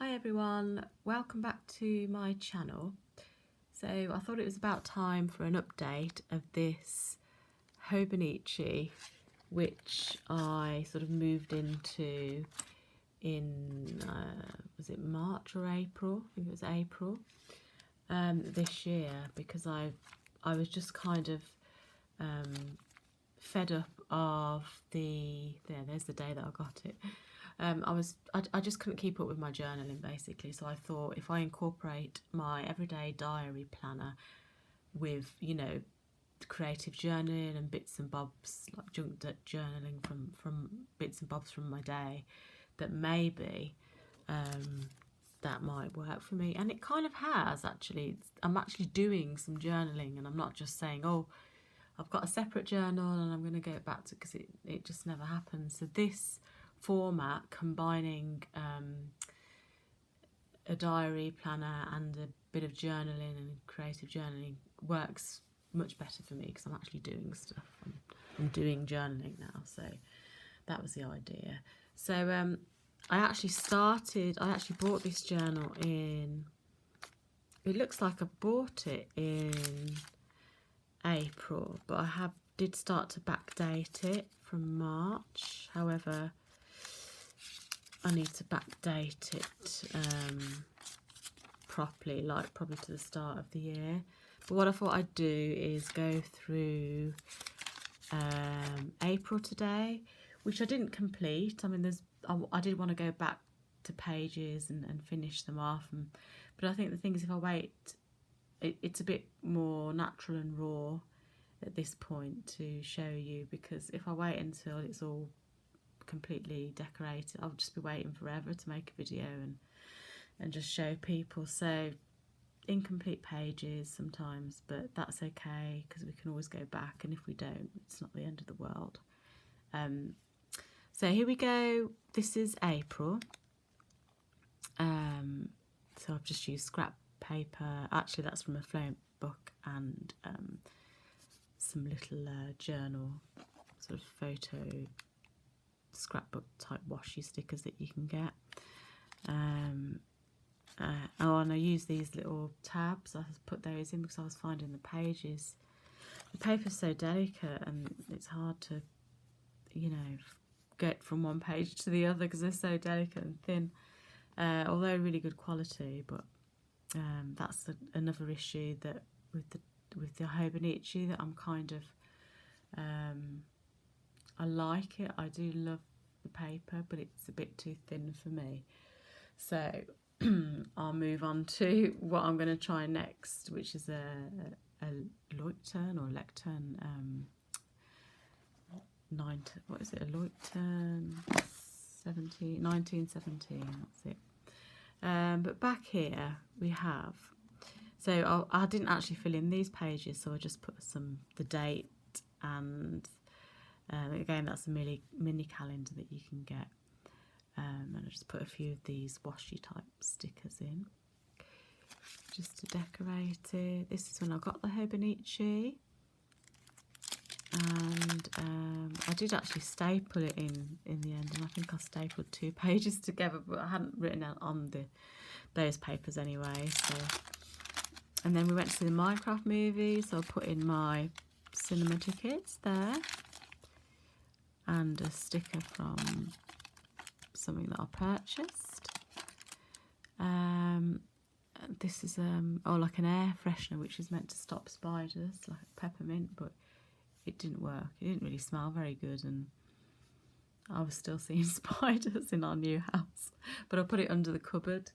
Hi everyone, welcome back to my channel. So I thought it was about time for an update of this Hobonichi, which I sort of moved into in, was it March or April? I think it was April this year, because I was just kind of fed up of there's the day that I got it. I just couldn't keep up with my journaling basically, so I thought if I incorporate my everyday diary planner with, you know, creative journaling and bits and bobs, like junk journaling from bits and bobs from my day, that maybe that might work for me. And it kind of has actually. I'm actually doing some journaling, and I'm not just saying, oh, I've got a separate journal and I'm going to go back to, because it just never happens. So this format, combining a diary planner and a bit of journaling and creative journaling, works much better for me because I'm actually doing stuff. I'm doing journaling now, so that was the idea. So I actually bought this journal in, it looks like I bought it in April, but I did start to backdate it from March. However, I need to backdate it properly, like probably to the start of the year. But what I thought I'd do is go through April today, which I didn't complete. I mean, I did want to go back to pages and finish them off, but I think the thing is, if I wait, it's a bit more natural and raw at this point to show you, because if I wait until it's all completely decorated, I'll just be waiting forever to make a video and just show people. So incomplete pages sometimes, but that's okay because we can always go back, and if we don't, it's not the end of the world. So here we go. This is April. So I've just used scrap paper. Actually, that's from a flown book, and some little journal sort of photo scrapbook type washi stickers that you can get. And I use these little tabs. I put those in because I was finding the pages, the paper's so delicate and it's hard to, you know, get from one page to the other because they're so delicate and thin, although really good quality. But that's another issue that with the Hobonichi, that I'm kind of I like it. I do love the paper, but it's a bit too thin for me. So I'll move on to what I'm going to try next, which is a Leuchtturm or lectern. What is it? A Leuchtturm 1917. That's it. But back here we have. So I didn't actually fill in these pages, so I just put the date, and again, that's a mini calendar that you can get. And I just put a few of these washi type stickers in just to decorate it. This is when I got the Hobonichi, and I did actually staple it in the end, and I think I stapled 2 pages together, but I hadn't written out on those papers anyway. So, and then we went to the Minecraft movie, so I put in my cinema tickets there, and a sticker from something that I purchased. This is like an air freshener, which is meant to stop spiders, like peppermint, but it didn't work. It didn't really smell very good, and I was still seeing spiders in our new house. But I put it under the cupboard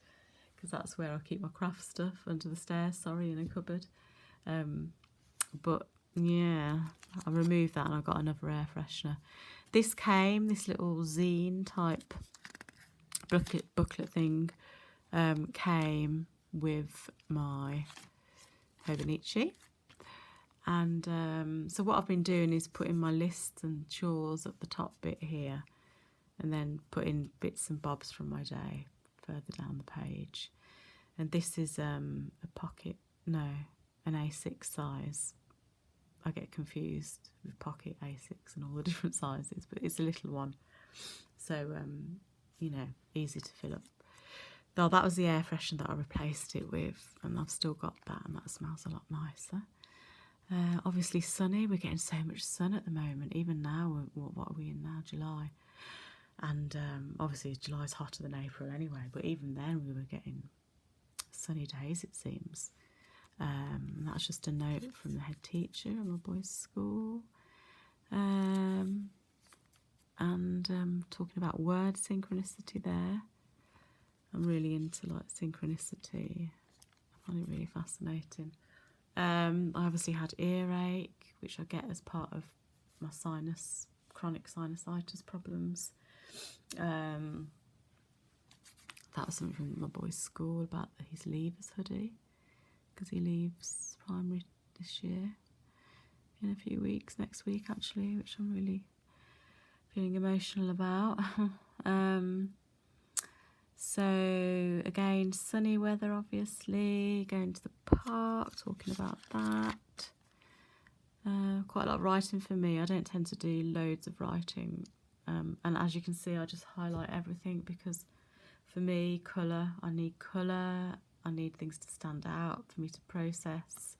because that's where I keep my craft stuff, under the stairs, sorry, in a cupboard. But yeah, I removed that and I got another air freshener. This little zine type booklet thing came with my Hobonichi. And so what I've been doing is putting my lists and chores at the top bit here, and then putting bits and bobs from my day further down the page. And this is an A6 size. I get confused with pocket A6 and all the different sizes, but it's a little one, so you know, easy to fill up. Though that was the air freshener that I replaced it with, and I've still got that, and that smells a lot nicer. Obviously sunny, we're getting so much sun at the moment, even now. What are we in now? July. And obviously July's hotter than April anyway, but even then we were getting sunny days, it seems. And that's just a note from the head teacher at my boys' school. Talking about word synchronicity there. I'm really into like synchronicity. I find it really fascinating. I obviously had earache, which I get as part of my chronic sinusitis problems. That was something from my boy's school about his leavers hoodie, because he leaves primary this year in a few weeks, next week actually, which I'm really feeling emotional about. So again, sunny weather obviously, going to the park, talking about that. Quite a lot of writing for me. I don't tend to do loads of writing, and as you can see I just highlight everything, because for me colour, I need things to stand out for me to process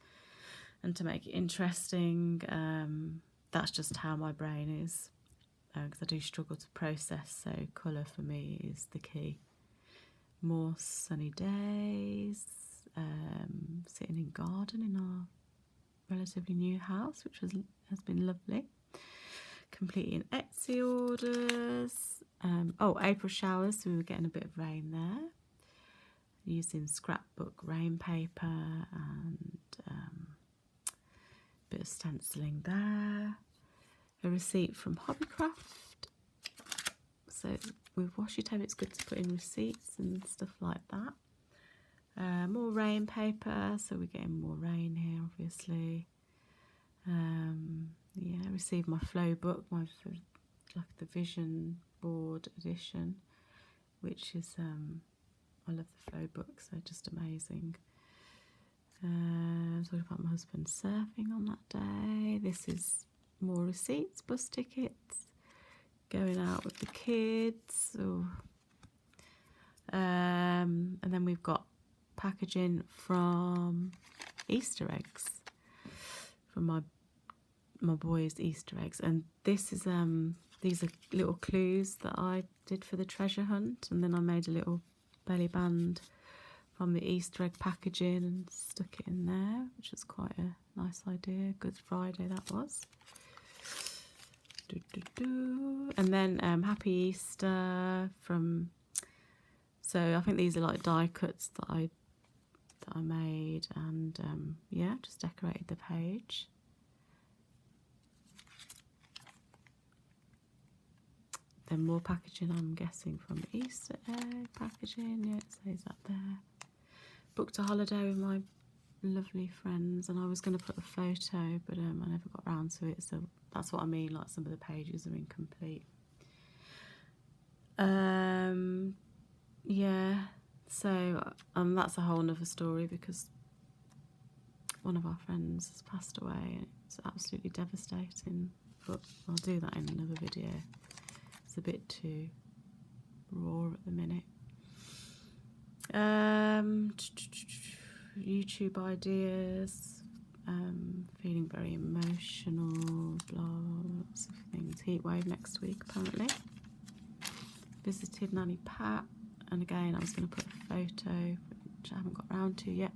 and to make it interesting. That's just how my brain is, because I do struggle to process, so colour for me is the key. More sunny days, sitting in garden in our relatively new house, which has been lovely. Completing Etsy orders. April showers, so we were getting a bit of rain there. Using scrapbook rain paper and a bit of stenciling there. A receipt from Hobbycraft. So with washi tape it's good to put in receipts and stuff like that. More rain paper, so we're getting more rain here obviously. Yeah, received my flow book, the vision board edition, which is I love the flow book, so just amazing. Talking about my husband surfing on that day. This is more receipts, bus tickets, going out with the kids. And then we've got packaging from Easter eggs, from my boys' Easter eggs, and this is these are little clues that I did for the treasure hunt, and then I made a little belly band from the Easter egg packaging and stuck it in there, which was quite a nice idea. Good Friday that was. And then Happy Easter from. So I think these are like die cuts that I made, and yeah, just decorated the page. Then more packaging, I'm guessing from Easter egg packaging. Yeah, it says that there. Booked a holiday with my lovely friends, and I was going to put a photo, but I never got around to it. So that's what I mean. Like some of the pages are incomplete. Yeah. So that's a whole nother story, because one of our friends has passed away, and it's absolutely devastating. But I'll do that in another video. It's a bit too raw at the minute. YouTube ideas. Feeling very emotional. Lots of things. Heatwave next week apparently. Visited Nanny Pat, and again I was going to put a photo, which I haven't got around to yet.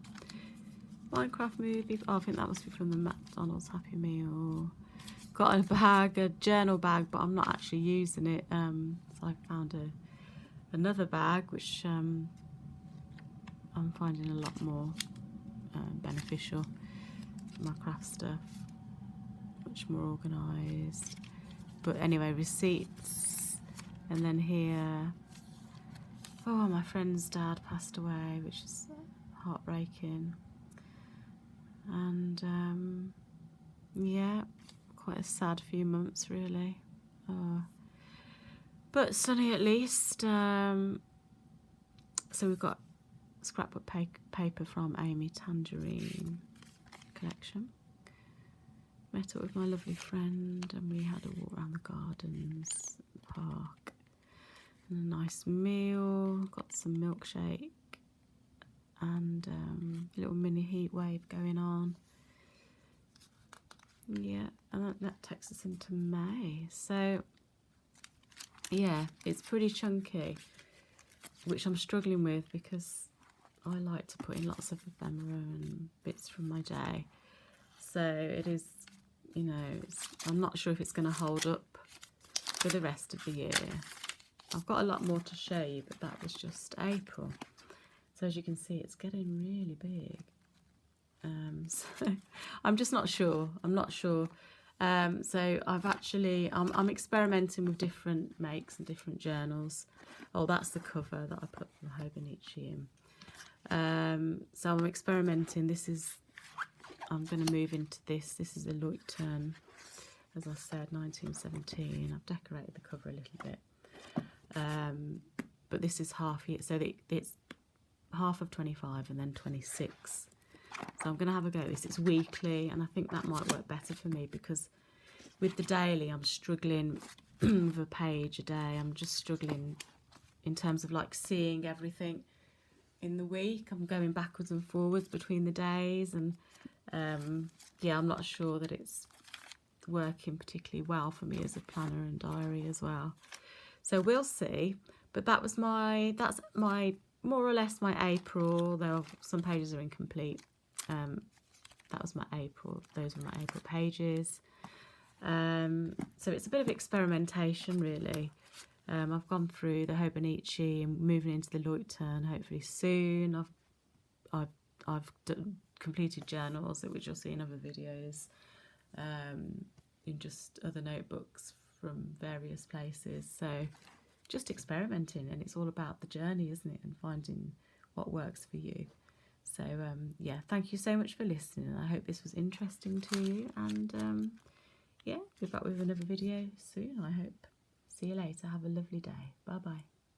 Minecraft movie. I think that must be from the McDonald's Happy Meal. Got a bag, a journal bag, but I'm not actually using it. So I found another bag, which I'm finding a lot more beneficial for my craft stuff. Much more organised. But anyway, receipts. And then here, my friend's dad passed away, which is heartbreaking. And yeah, quite a sad few months really. But sunny at least. So we've got scrapbook paper from Amy Tangerine collection. Met up with my lovely friend, and we had a walk around the gardens, the park. And a nice meal, got some milkshake and a little mini heat wave going on. Yeah, and that takes us into May. So yeah, it's pretty chunky, which I'm struggling with because I like to put in lots of ephemera and bits from my day. So it is, you know, I'm not sure if it's going to hold up for the rest of the year. I've got a lot more to show you, but that was just April. So as you can see, it's getting really big. So I'm just not sure. I'm not sure. So I'm experimenting with different makes and different journals. Oh, that's the cover that I put the Hobonichi in. So I'm experimenting. I'm going to move into this. This is a Leuchtturm, as I said, 1917. I've decorated the cover a little bit. But this is half year, so it's half of 25 and then 26. So I'm going to have a go at this. It's weekly, and I think that might work better for me because with the daily, I'm struggling with a page a day. I'm just struggling in terms of like seeing everything in the week. I'm going backwards and forwards between the days, and yeah, I'm not sure that it's working particularly well for me as a planner and diary as well. So we'll see. But that's my more or less my April. Though some pages are incomplete. That was my April. Those were my April pages. So it's a bit of experimentation, really. I've gone through the Hobonichi and moving into the Leuchtturm hopefully soon. I've completed journals, which you'll see in other videos, in just other notebooks from various places. So just experimenting, and it's all about the journey, isn't it, and finding what works for you. So yeah, thank you so much for listening. I hope this was interesting to you, and yeah, be back with another video soon, I hope. See you later. Have a lovely day. Bye bye.